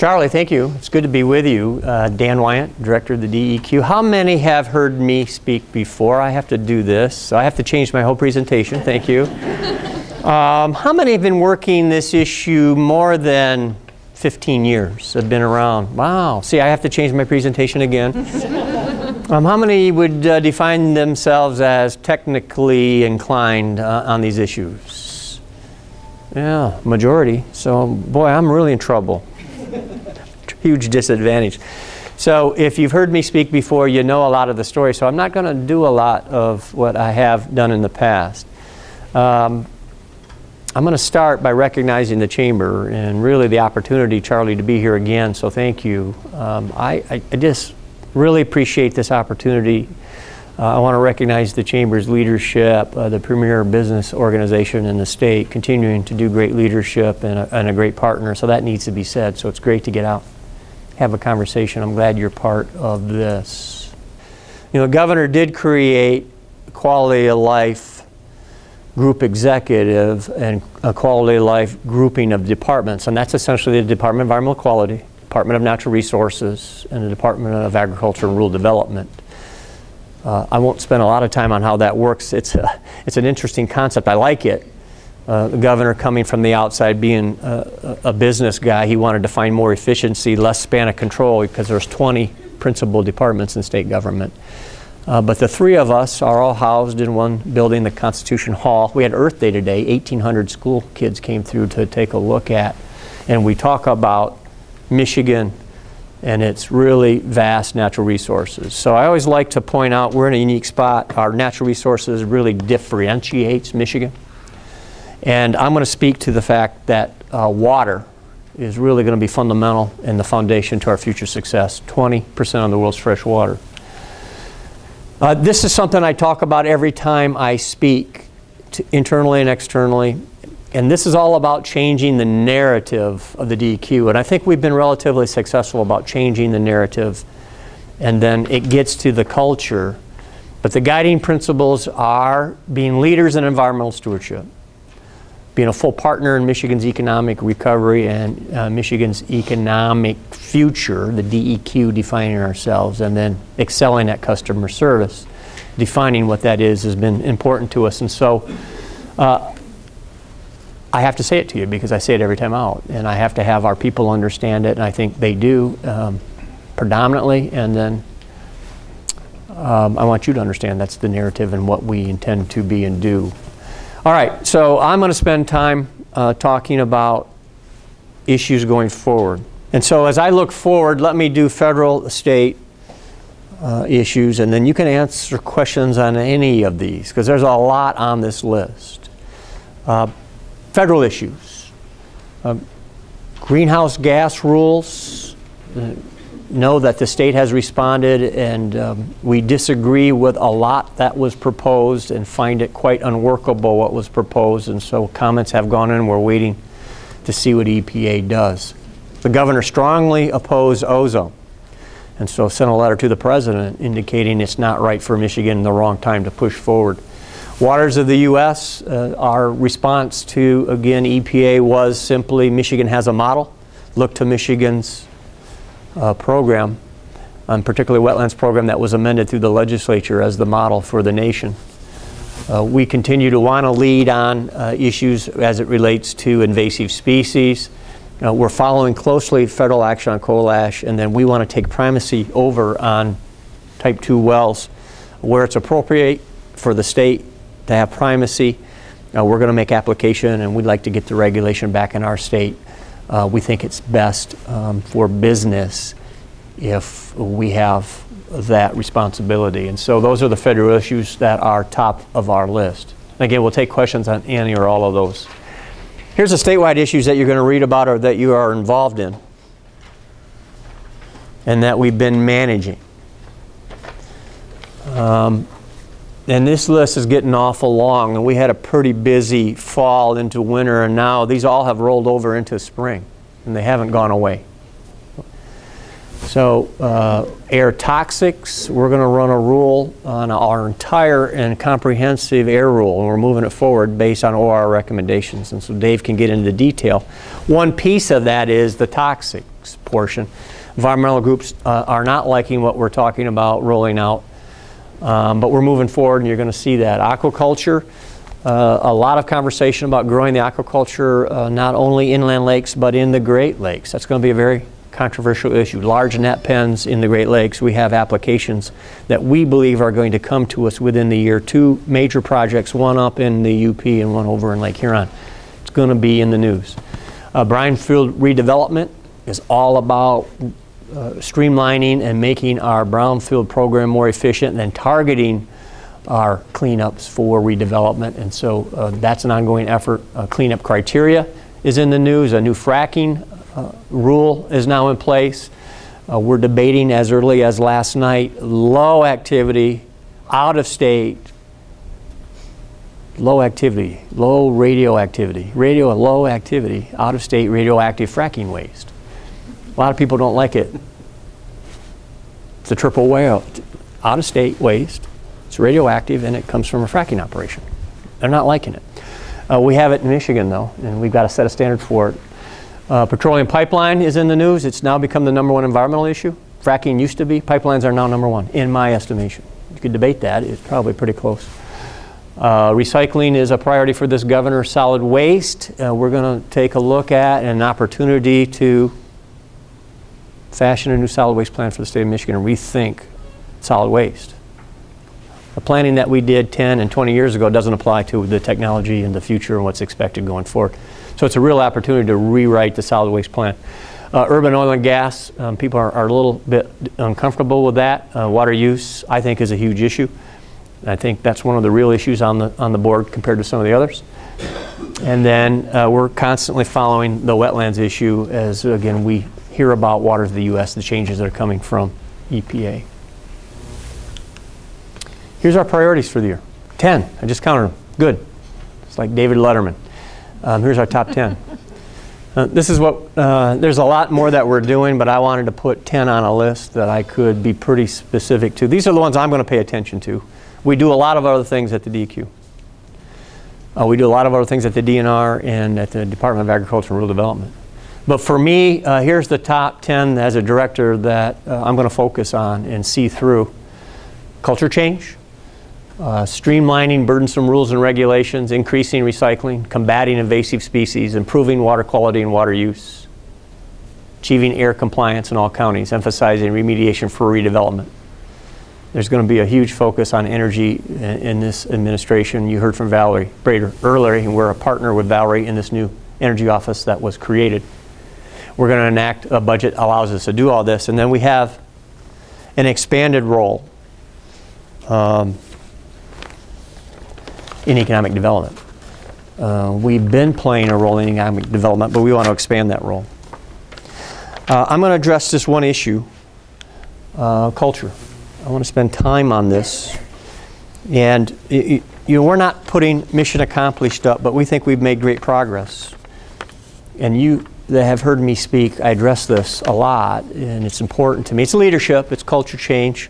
Charlie, thank you. It's good to be with you. Dan Wyant, Director of the DEQ. How many have heard me speak before? I have to do this, so I have to change my whole presentation. Thank you. How many have been working this issue more than 15 years? Have been around? Wow. See, I have to change my presentation again. How many would define themselves as technically inclined on these issues? Yeah, majority. So, boy, I'm really in trouble. Huge disadvantage. So if you've heard me speak before, you know a lot of the story, so I'm not going to do a lot of what I have done in the past. I'm going to start by recognizing the Chamber and really the opportunity, Charlie, to be here again, so thank you. I just really appreciate this opportunity. I want to recognize the Chamber's leadership, the premier business organization in the state, continuing to do great leadership and a great partner, so that needs to be said. So it's great to get out, have a conversation. I'm glad you're part of this. You know, the governor did create quality of life group executive and a quality of life grouping of departments, and that's essentially the Department of Environmental Quality, Department of Natural Resources, and the Department of Agriculture and Rural Development. I won't spend a lot of time on how that works. It's an interesting concept. I like it. The governor, coming from the outside, being a business guy, he wanted to find more efficiency, less span of control, because there's 20 principal departments in state government. But the three of us are all housed in one building, the Constitution Hall. We had Earth Day today. 1,800 school kids came through to take a look at, and we talk about Michigan and its really vast natural resources. So I always like to point out we're in a unique spot. Our natural resources really differentiates Michigan. And I'm going to speak to the fact that water is really going to be fundamental and the foundation to our future success. 20% of the world's fresh water. This is something I talk about every time I speak, internally and externally. And this is all about changing the narrative of the DEQ. And I think we've been relatively successful about changing the narrative. And then it gets to the culture. But the guiding principles are being leaders in environmental stewardship, being a full partner in Michigan's economic recovery and Michigan's economic future, the DEQ defining ourselves, and then excelling at customer service. Defining what that is has been important to us. And so I have to say it to you because I say it every time out, and I have to have our people understand it, and I think they do predominantly, and then I want you to understand that's the narrative and what we intend to be and do. All right, so I'm going to spend time talking about issues going forward. And so as I look forward, let me do federal, state issues, and then you can answer questions on any of these, because there's a lot on this list. Federal issues. Greenhouse gas rules. Know that the state has responded, and we disagree with a lot that was proposed and find it quite unworkable what was proposed, and so comments have gone in. We're waiting to see what EPA does. The governor strongly opposed ozone, and so sent a letter to the president indicating it's not right for Michigan, the wrong time to push forward. Waters of the U.S., our response to, again, EPA was simply Michigan has a model. Look to Michigan's program, particularly wetlands program that was amended through the legislature as the model for the nation. We continue to want to lead on issues as it relates to invasive species. We're following closely federal action on coal ash, and then we want to take primacy over on type 2 wells where it's appropriate for the state to have primacy. We're going to make application, and we'd like to get the regulation back in our state. We think it's best for business if we have that responsibility. And so those are the federal issues that are top of our list. Again, we'll take questions on any or all of those. Here's the statewide issues that you're going to read about or that you are involved in and that we've been managing. And this list is getting awful long, and we had a pretty busy fall into winter, and now these all have rolled over into spring, and they haven't gone away. So air toxics, we're going to run a rule on our entire and comprehensive air rule, and we're moving it forward based on OR recommendations, and so Dave can get into the detail. One piece of that is the toxic. lakes portion. Environmental groups are not liking what we're talking about rolling out, but we're moving forward, and you're going to see that. Aquaculture, a lot of conversation about growing the aquaculture not only inland lakes but in the Great Lakes. That's going to be a very controversial issue. Large net pens in the Great Lakes. We have applications that we believe are going to come to us within the year. 2 major projects, one up in the UP and one over in Lake Huron. It's going to be in the news. Brownfield redevelopment is all about streamlining and making our brownfield program more efficient and then targeting our cleanups for redevelopment. And so that's an ongoing effort. Cleanup criteria is in the news. A new fracking rule is now in place. We're debating as early as last night low activity, out of state, low activity, low radioactivity, low activity, out of state radioactive fracking waste. A lot of people don't like it. It's a triple whale, out of state waste. It's radioactive and it comes from a fracking operation. They're not liking it. We have it in Michigan though, and we've got to set a standard for it. Petroleum pipeline is in the news. It's now become the #1 environmental issue. Fracking used to be. Pipelines are now #1 in my estimation. You could debate that. It's probably pretty close. Recycling is a priority for this governor. Solid waste, we're going to take a look at an opportunity to fashion a new solid waste plan for the state of Michigan and rethink solid waste. The planning that we did 10 and 20 years ago doesn't apply to the technology in the future and what's expected going forward. So it's a real opportunity to rewrite the solid waste plan. Urban oil and gas, people are a little bit uncomfortable with that. Water use, I think, is a huge issue. I think that's one of the real issues on the board compared to some of the others. And then we're constantly following the wetlands issue as, again, we hear about waters of the U.S., the changes that are coming from EPA. Here's our priorities for the year. 10. I just counted them. Good. It's like David Letterman. Here's our top 10. This is what, there's a lot more that we're doing, but I wanted to put 10 on a list that I could be pretty specific to. These are the ones I'm going to pay attention to. We do a lot of other things at the DEQ. We do a lot of other things at the DNR and at the Department of Agriculture and Rural Development. But for me, here's the top 10 as a director that I'm going to focus on and see through. Culture change, streamlining burdensome rules and regulations, increasing recycling, combating invasive species, improving water quality and water use, achieving air compliance in all counties, emphasizing remediation for redevelopment. There's going to be a huge focus on energy in this administration. You heard from Valerie Brader earlier, and we're a partner with Valerie in this new energy office that was created. We're going to enact a budget that allows us to do all this, and then we have an expanded role in economic development. We've been playing a role in economic development, but we want to expand that role. I'm going to address this one issue, culture. I want to spend time on this. And we're not putting mission accomplished up, but we think we've made great progress. And you that have heard me speak, I address this a lot, and it's important to me. It's leadership, it's culture change.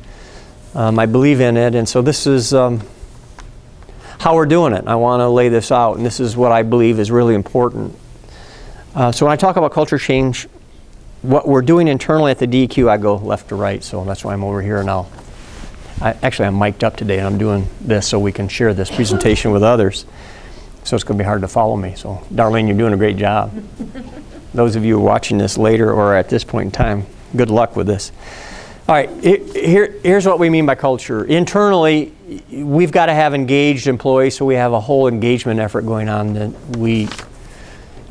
I believe in it, and so this is how we're doing it. I want to lay this out, and this is what I believe is really important. So when I talk about culture change, what we're doing internally at the DEQ, I go left to right, so that's why I'm over here now. Actually, I'm mic'd up today, and I'm doing this so we can share this presentation with others. So it's going to be hard to follow me. So, Darlene, you're doing a great job. Those of you watching this later or at this point in time, good luck with this. All right, here's what we mean by culture. Internally, we've got to have engaged employees, so we have a whole engagement effort going on that we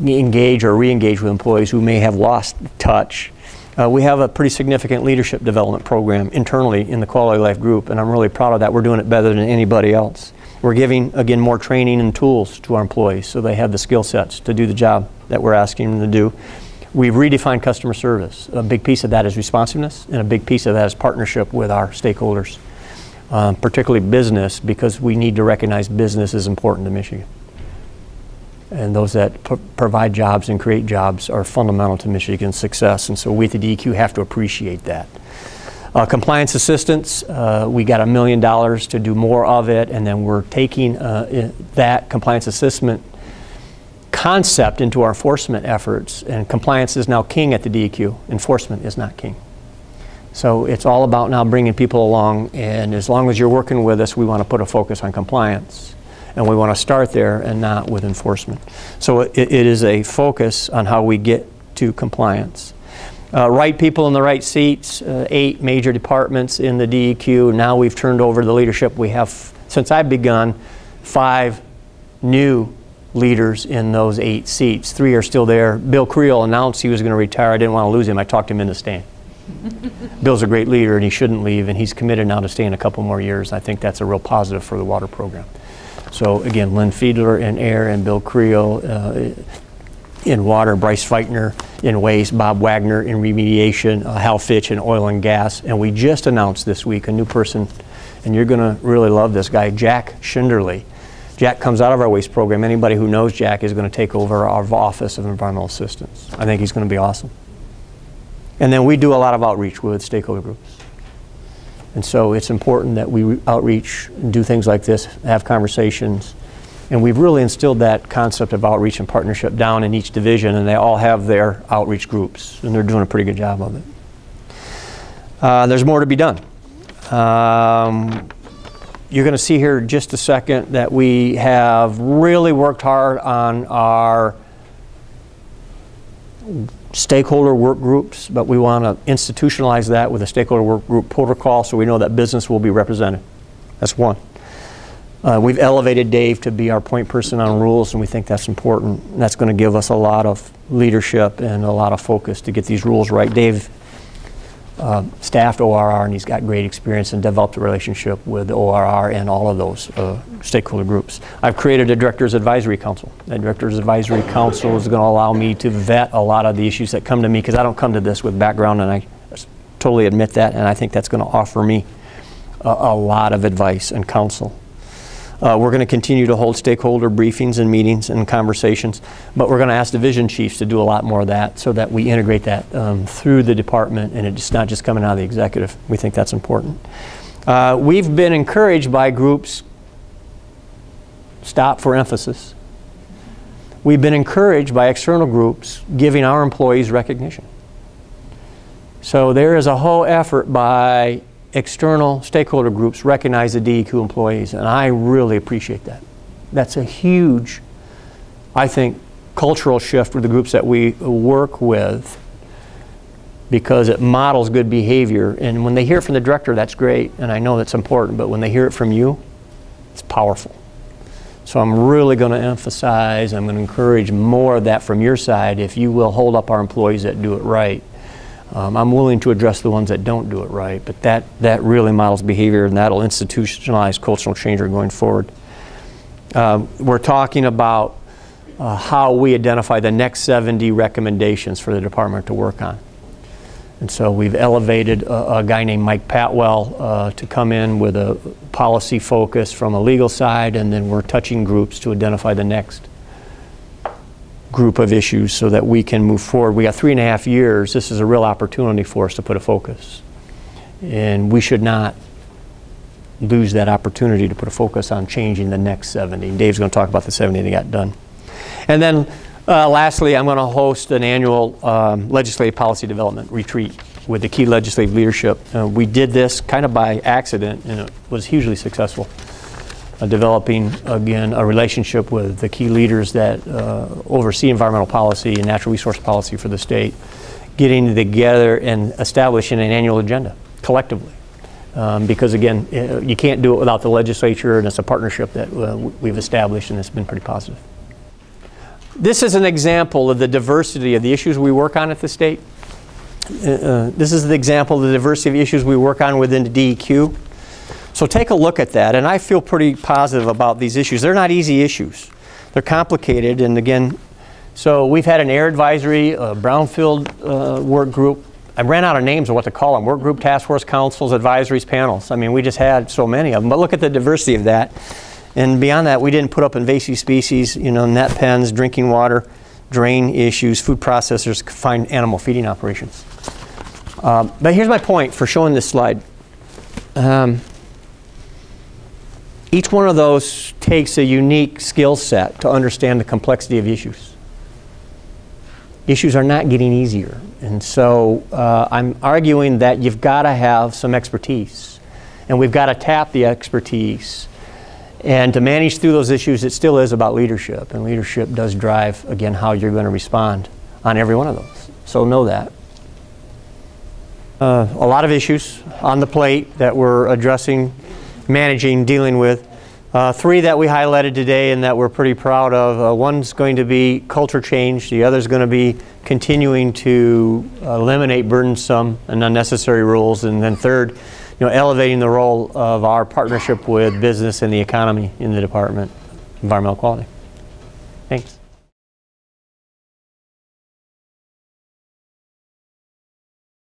engage or re-engage with employees who may have lost touch. We have a pretty significant leadership development program internally in the Quality of Life group, and I'm really proud of that. We're doing it better than anybody else. We're giving, again, more training and tools to our employees so they have the skill sets to do the job that we're asking them to do. We've redefined customer service. A big piece of that is responsiveness, and a big piece of that is partnership with our stakeholders, particularly business, because we need to recognize business is important to Michigan. And those that provide jobs and create jobs are fundamental to Michigan's success, and so we at the DEQ have to appreciate that. Compliance assistance, we got $1 million to do more of it, and then we're taking that compliance assessment concept into our enforcement efforts, and compliance is now king at the DEQ. Enforcement is not king. So it's all about now bringing people along, and as long as you're working with us, we want to put a focus on compliance. And we want to start there and not with enforcement. So it is a focus on how we get to compliance. Right people in the right seats, 8 major departments in the DEQ. Now we've turned over the leadership. We have, since I've begun, 5 new leaders in those 8 seats. 3 are still there. Bill Creel announced he was going to retire. I didn't want to lose him. I talked him into staying. Bill's a great leader and he shouldn't leave, and he's committed now to staying a couple more years. I think that's a real positive for the water program. So again, Lynn Fiedler in air and Bill Creel in water, Bryce Feitner in waste, Bob Wagner in remediation, Hal Fitch in oil and gas. And we just announced this week a new person, and you're going to really love this guy, Jack Schinderly. Jack comes out of our waste program. Anybody who knows Jack is going to take over our Office of Environmental Assistance. I think he's going to be awesome. And then we do a lot of outreach with stakeholder groups. And so it's important that we outreach and do things like this, have conversations. And we've really instilled that concept of outreach and partnership down in each division, and they all have their outreach groups, and they're doing a pretty good job of it. There's more to be done. You're going to see here in just a second that we have really worked hard on our stakeholder work groups, but we want to institutionalize that with a stakeholder work group protocol so we know that business will be represented. That's one. We've elevated Dave to be our point person on rules, and we think that's important. And that's going to give us a lot of leadership and a lot of focus to get these rules right. Dave staffed ORR, and he's got great experience and developed a relationship with ORR and all of those stakeholder groups. I've created a Directors Advisory Council. That Directors Advisory Council is going to allow me to vet a lot of the issues that come to me, because I don't come to this with background, and I totally admit that, and I think that's going to offer me a lot of advice and counsel. We're going to continue to hold stakeholder briefings and meetings and conversations, but we're going to ask division chiefs to do a lot more of that so that we integrate that through the department, and it's not just coming out of the executive. We think that's important. We've been encouraged by groups, stop for emphasis. We've been encouraged by external groups giving our employees recognition. So there is a whole effort by external stakeholder groups recognize the DEQ employees, and I really appreciate that. That's a huge, I think, cultural shift with the groups that we work with, because it models good behavior. And when they hear it from the director, that's great, and I know that's important, but when they hear it from you, it's powerful. So I'm really going to emphasize, I'm going to encourage more of that from your side if you will hold up our employees that do it right. I'm willing to address the ones that don't do it right, but that really models behavior, and that'll institutionalize cultural change going forward. We're talking about how we identify the next 70 recommendations for the department to work on. And so we've elevated a guy named Mike Patwell to come in with a policy focus from a legal side, and then we're touching groups to identify the next group of issues so that we can move forward. We got 3.5 years. This is a real opportunity for us to put a focus. And we should not lose that opportunity to put a focus on changing the next 70. Dave's going to talk about the 70 that got done. And then lastly, I'm going to host an annual legislative policy development retreat with the key legislative leadership. We did this kind of by accident, and it was hugely successful. Developing, again, a relationship with the key leaders that oversee environmental policy and natural resource policy for the state, getting together and establishing an annual agenda collectively. Because again, you can't do it without the legislature, and it's a partnership that we've established, and it's been pretty positive. This is an example of the diversity of the issues we work on at the state. This is the example of the diversity of issues we work on within the DEQ. So take a look at that, and I feel pretty positive about these issues. They're not easy issues. They're complicated, and again, so we've had an air advisory, a brownfield work group. I ran out of names of what to call them. Work group, task force, councils, advisories, panels. I mean, we just had so many of them, but look at the diversity of that. And beyond that, we didn't put up invasive species, you know, net pens, drinking water, drain issues, food processors, confined animal feeding operations. But here's my point for showing this slide. Each one of those takes a unique skill set to understand the complexity of issues. issues are not getting easier. And so I'm arguing that you've got to have some expertise. And we've got to tap the expertise. And to manage through those issues, it still is about leadership. And leadership does drive, again, how you're going to respond on every one of those. So know that. A lot of issues on the plate that we're addressing, managing, dealing with. 3 that we highlighted today and that we're pretty proud of. One's going to be culture change. The other's going to be continuing to eliminate burdensome and unnecessary rules. And then third, elevating the role of our partnership with business and the economy in the Department of Environmental Quality. Thanks.